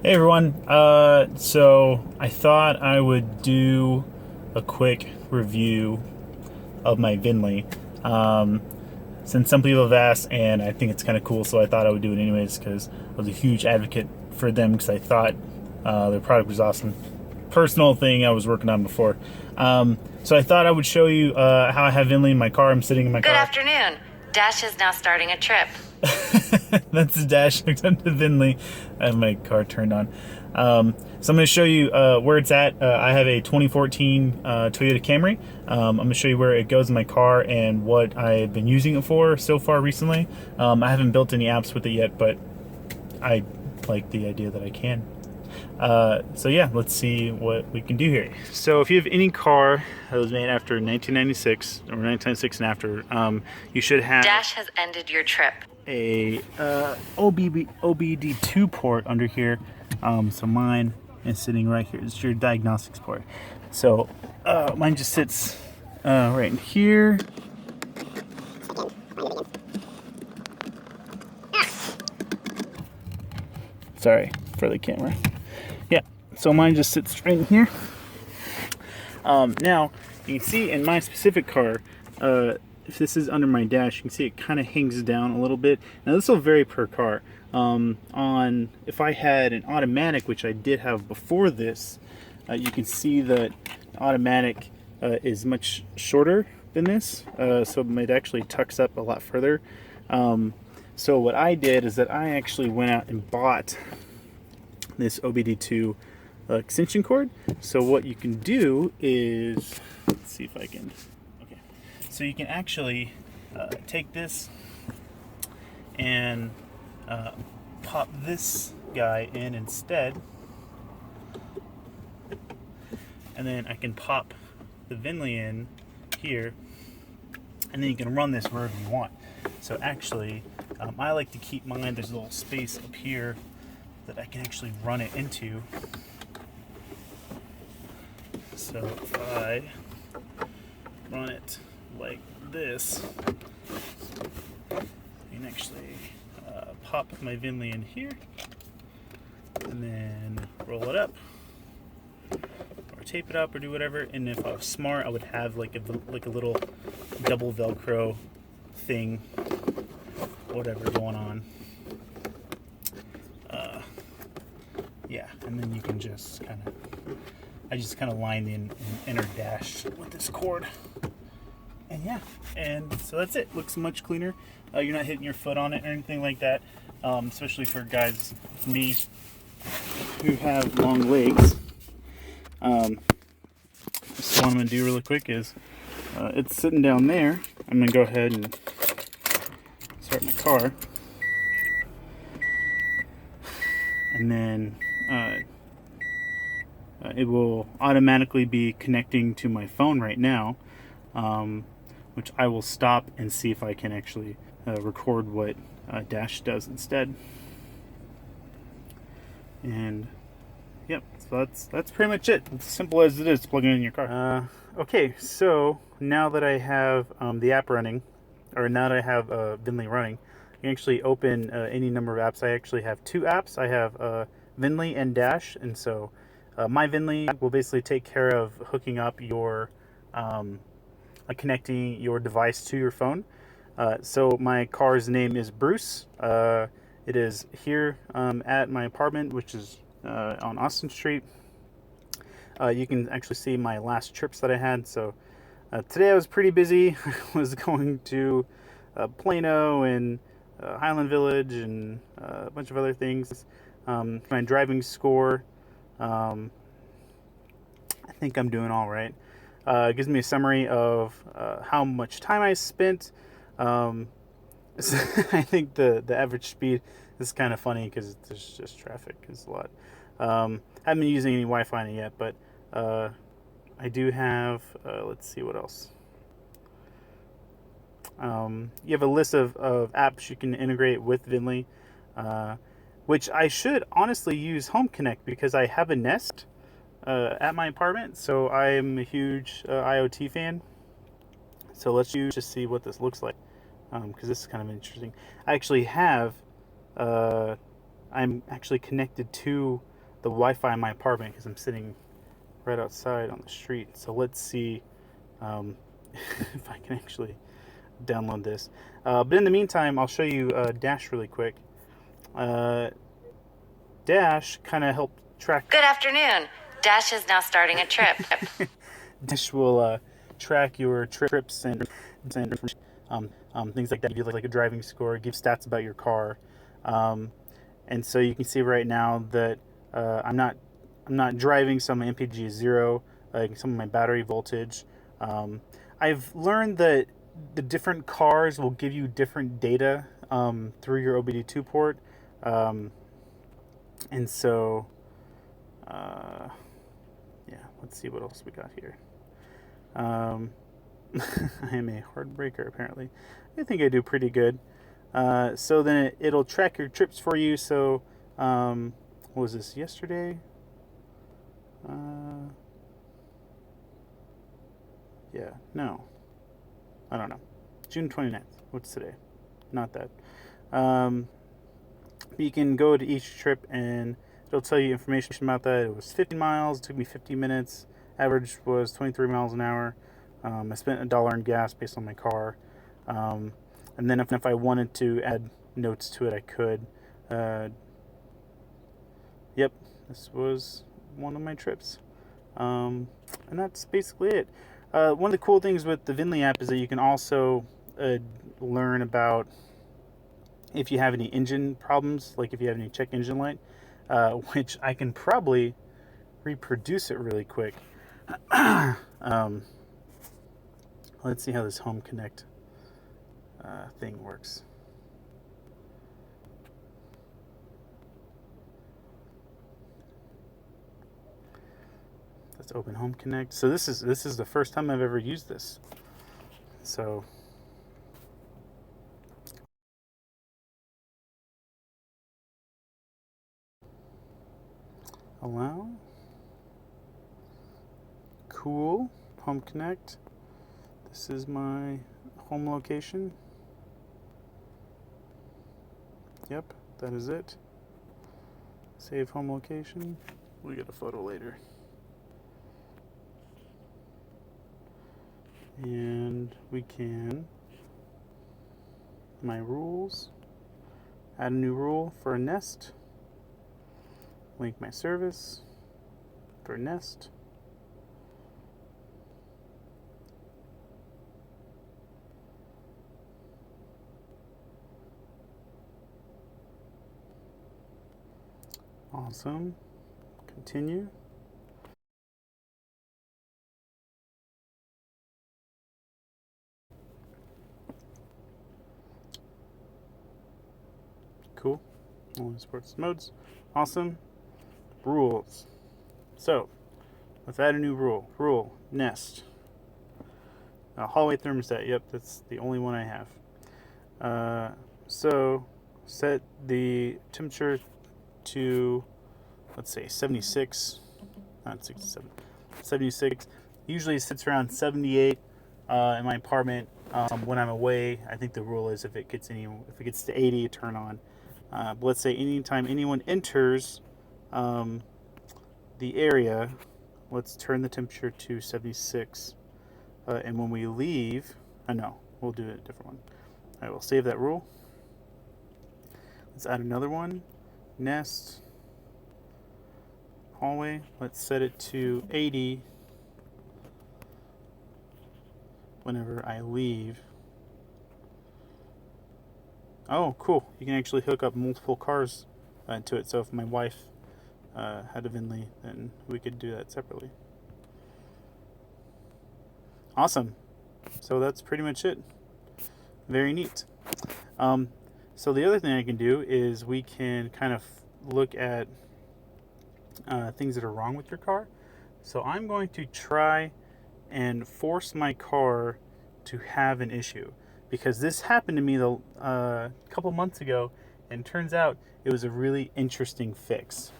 Hey everyone, so I thought I would do a quick review of my Vinli. Since some people have asked, and I think it's kind of cool, so I thought I would do it anyways because I was a huge advocate for them because I thought their product was awesome. Personal thing I was working on before. So I thought I would show you how I have Vinli in my car. I'm sitting in my car. Good afternoon. Dash is now starting a trip. That's the dash hooked up to Vinli. I have my car turned on. So I'm going to show you where it's at. I have a 2014 Toyota Camry. I'm going to show you where it goes in my car and what I've been using it for so far recently. I haven't built any apps with it yet, but I like the idea that I can. So yeah, let's see what we can do here. So if you have any car that was made after 1996 or 1996 and after, you should have Dash has ended your trip. a OBD2 port under here. So mine is sitting right here. It's your diagnostics port. So mine just sits right in here. Sorry for the camera. Yeah, so mine just sits right in here. Now, you can see in my specific car, if this is under my dash, you can see it kind of hangs down a little bit. Now, this will vary per car. If I had an automatic, which I did have before this, you can see that automatic is much shorter than this, so it actually tucks up a lot further. So what I did is that I actually went out and bought this OBD2 extension cord. So what you can do is, let's see if I can, okay. So you can actually take this and pop this guy in instead. And then I can pop the Vinli in here, and then you can run this wherever you want. So actually, I like to keep mine, there's a little space up here that I can actually run it into. So if I run it like this, I can actually pop my Vinli in here and then roll it up or tape it up or do whatever. And if I was smart, I would have like a little double Velcro thing, whatever going on. Yeah, and then you can just I just kind of line the inner dash with this cord. And yeah, and so that's it. Looks much cleaner. You're not hitting your foot on it or anything like that, especially for guys like me who have long legs. So what I'm going to do really quick is, it's sitting down there. I'm going to go ahead and start my car. And then it will automatically be connecting to my phone right now, which I will stop and see if I can actually record what Dash does instead. And yep, so that's pretty much it. It's simple as it is, plugging it in your car. Okay, so now that I have the app running, or now that I have Vinli running, you can actually open any number of apps. I actually have two apps. I have Vinli and Dash, and so my Vinli will basically take care of hooking up your, connecting your device to your phone. So my car's name is Bruce. It is here at my apartment, which is on Austin Street. You can actually see my last trips that I had. So today I was pretty busy. I was going to Plano and Highland Village and a bunch of other things. My driving score, I think I'm doing all right. It gives me a summary of how much time I spent. I think the average speed is kind of funny because there's just traffic. It's a lot. I haven't been using any Wi-Fi yet, but I do have, let's see what else. You have a list of apps you can integrate with Vinli, which I should honestly use Home Connect because I have a Nest at my apartment, so I'm a huge IoT fan. So let's just see what this looks like, because this is kind of interesting. I actually have I'm actually connected to the Wi-Fi in my apartment because I'm sitting right outside on the street. So let's see if I can actually download this. But in the meantime, I'll show you Dash really quick. Dash kind of helped track. Good afternoon. Dash is now starting a trip. Dash will track your trips and things like that. Give you like a driving score, give stats about your car, and so you can see right now that I'm not driving, so my MPG is 0. Some of my battery voltage. I've learned that the different cars will give you different data through your OBD2 port, and so yeah. Let's see what else we got here. I am a hard breaker, apparently. I think I do pretty good. So then it'll track your trips for you. So, what was this, yesterday? Yeah, no. I don't know. June 29th. What's today? Not that. You can go to each trip and it'll tell you information about that. It was 50 miles. It took me 50 minutes. Average was 23 miles an hour. I spent $1 in gas based on my car. And then if I wanted to add notes to it, I could. Yep, this was one of my trips. And that's basically it. One of the cool things with the Vinli app is that you can also learn about if you have any engine problems, like if you have any check engine light, which I can probably reproduce it really quick. Let's see how this Home Connect thing works. Let's open Home Connect. So this is the first time I've ever used this. So allow. Cool. Home Connect. This is my home location. Yep, that is it. Save home location. We'll get a photo later. And we can, my rules, add a new rule for a nest, link my service for nest. Awesome. Continue. Cool. Only sports modes. Awesome. Rules. So, let's add a new rule. Rule, nest. Hallway thermostat. Yep, that's the only one I have. So, set the temperature to, let's say, 76. Not 67. 76. Usually it sits around 78 in my apartment. When I'm away, I think the rule is if it gets to 80, turn on. But let's say anytime anyone enters the area, let's turn the temperature to 76. And when we leave, no, we'll do a different one. All right, we'll save that rule. Let's add another one. Nest. Hallway. Let's set it to 80 whenever I leave. Oh, cool. You can actually hook up multiple cars to it. So if my wife had a Vinli, then we could do that separately. Awesome. So that's pretty much it. Very neat. So the other thing I can do is we can kind of look at things that are wrong with your car. So I'm going to try and force my car to have an issue, because this happened to me a couple months ago, and turns out it was a really interesting fix.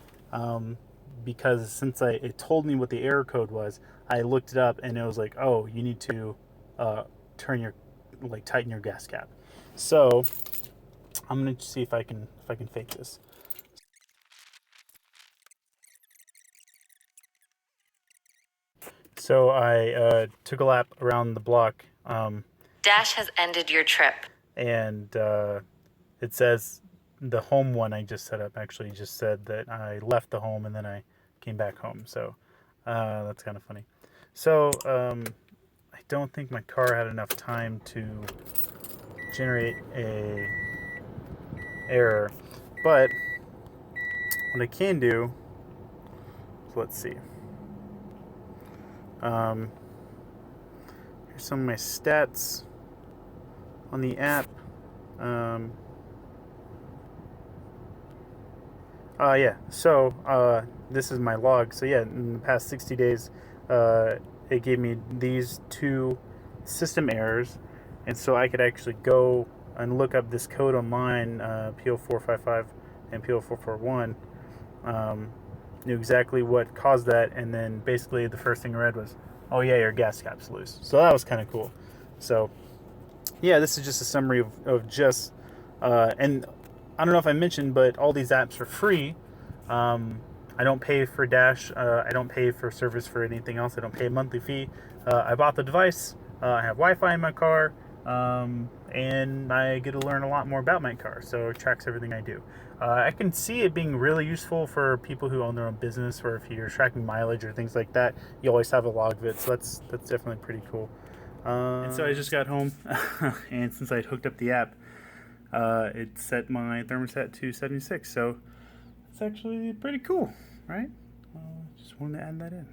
Because since it told me what the error code was, I looked it up and it was like, oh, you need to tighten your gas cap. So I'm gonna see if I can fake this. So I took a lap around the block, Dash has ended your trip. and it says the home one I just set up actually just said that I left the home and then I came back home. So that's kind of funny. So I don't think my car had enough time to generate a error, but what I can do, so let's see. Here's some of my stats on the app. Yeah, so this is my log. So yeah, in the past 60 days, it gave me these two system errors, and so I could actually go and look up this code online, P0455 and P0441, knew exactly what caused that, and then basically the first thing I read was, oh yeah, your gas cap's loose. So that was kind of cool. So yeah, this is just a summary of just, and I don't know if I mentioned, but all these apps are free. I don't pay for Dash. I don't pay for service for anything else. I don't pay a monthly fee. I bought the device. I have Wi-Fi in my car, and I get to learn a lot more about my car. So it tracks everything I do. I can see it being really useful for people who own their own business, or if you're tracking mileage or things like that. You always have a log of it, so that's definitely pretty cool. And so I just got home, and since I had hooked up the app, it set my thermostat to 76. So it's actually pretty cool, right? Just wanted to add that in.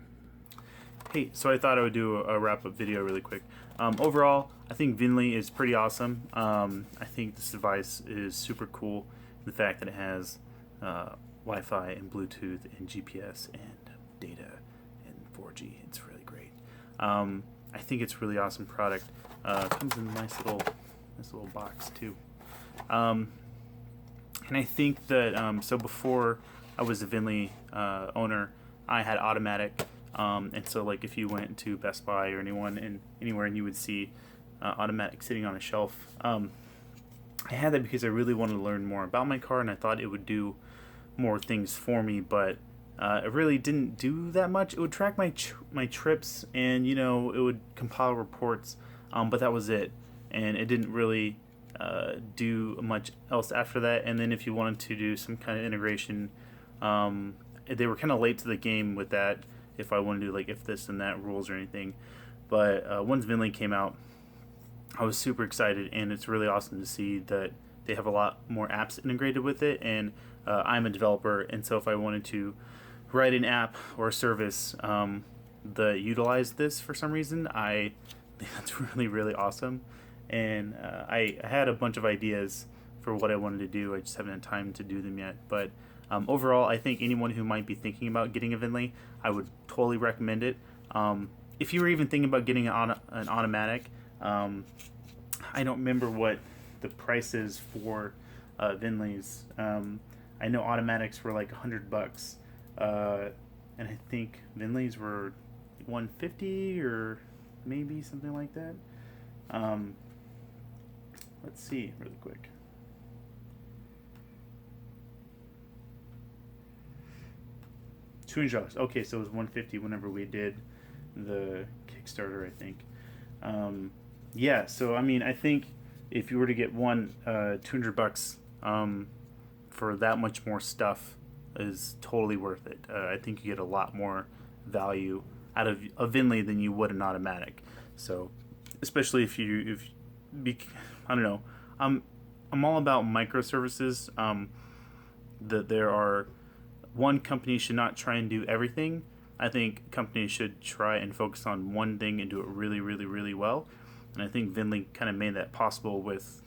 Hey, so I thought I would do a wrap-up video really quick. Overall, I think Vinli is pretty awesome. I think this device is super cool. The fact that it has Wi-Fi and Bluetooth and GPS and data and 4G, it's really great. I think it's a really awesome product. Comes in a nice little box too. And I think that so before I was a Vinli owner, I had automatic, and so like if you went to Best Buy or anywhere and you would see automatic sitting on a shelf, I had that because I really wanted to learn more about my car, and I thought it would do more things for me, but it really didn't do that much. It would track my trips, and it would compile reports, but that was it, and it didn't really do much else after that. And then if you wanted to do some kind of integration, they were kind of late to the game with that. If I wanted to do like if this and that rules or anything, but once Vinli came out, I was super excited, and it's really awesome to see that they have a lot more apps integrated with it. And I'm a developer, and so if I wanted to write an app or a service that utilized this for some reason, I think that's really awesome. And I had a bunch of ideas for what I wanted to do. I just haven't had time to do them yet. But overall, I think anyone who might be thinking about getting a Vinli, I would totally recommend it. If you were even thinking about getting an automatic, I don't remember what the price is for Vinlis. I know automatics were like $100, and I think Vinlis were $150 or maybe something like that. Let's see really quick. $200. Okay, so it was $150 whenever we did the Kickstarter, I think. Yeah, so I mean, I think if you were to get one, $200 for that much more stuff is totally worth it. I think you get a lot more value out of a Vinli than you would an automatic. So, especially I don't know. I'm all about microservices. That there are one company should not try and do everything. I think companies should try and focus on one thing and do it really well. And I think Vinli kind of made that possible with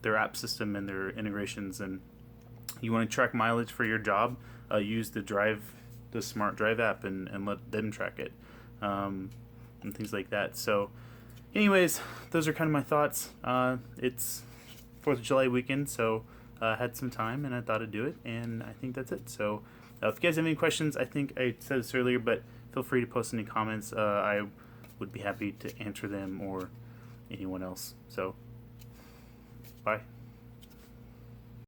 their app system and their integrations. And you want to track mileage for your job, use the Smart Drive app and let them track it, and things like that. So anyways, those are kind of my thoughts. It's 4th of July weekend, so I had some time and I thought I'd do it, and I think that's it. So if you guys have any questions, I think I said this earlier, but feel free to post any comments. I would be happy to answer them, or anyone else. So, bye.